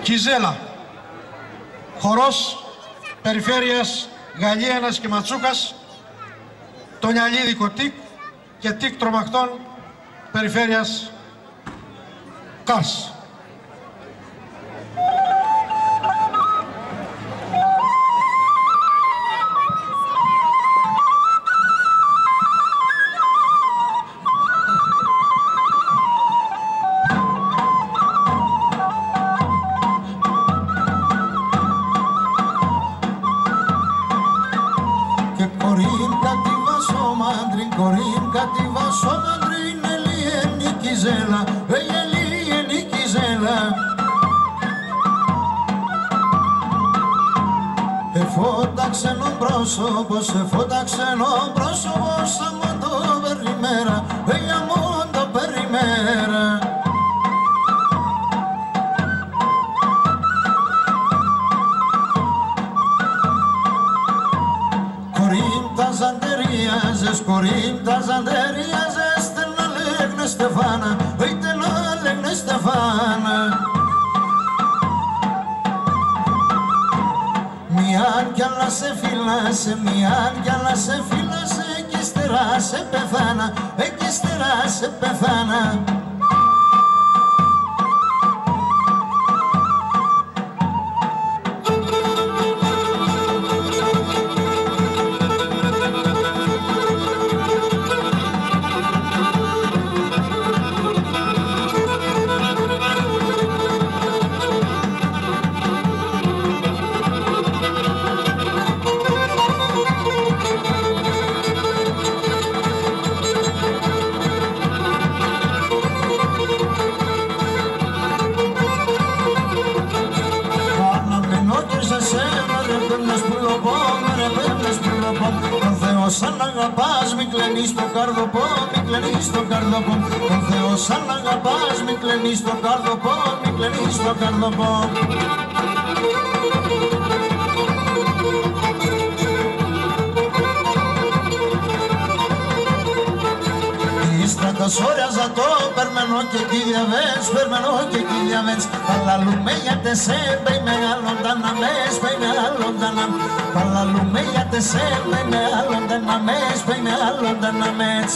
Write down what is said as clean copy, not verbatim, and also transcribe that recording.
Κιζέλα, χορός περιφέρειας Γαλλίανας και Ματσούκας, το Νιαλίδικο ΤΙΚ και ΤΙΚ Τρομακτών περιφέρειας Κάρς. Φώτα ξένο πρόσωπο σαν μου το περιμέρα, για μου το περιμέρα. Κορίμ τα ζαντερίαζες, τε να λέγνε Στεφάνα, είτε να λέγνε Στεφάνα. Μιαν κι άλλα σε φύλασε, μιαν κι άλλα σε φύλασε, κι ύστερα σε πεθάνα, κι ύστερα σε πεθάνα. Σαν αγαπάς μη κλαινείς το καρδοπό, μη κλαινείς το καρδοπό. Τον Θεό σαν αγαπάς μη κλαινείς το καρδοπό, μη κλαινείς το καρδοπό. Σόριαζα το περμένω και κυριαβές, περμένω και κυριαβές. Παλαλούμε για τεσέμπε μεγάλοντα να μες, παι μεγάλοντα να. Παλαλούμε για τεσέμπε μεγάλοντα να μες, παι μεγάλοντα να μες.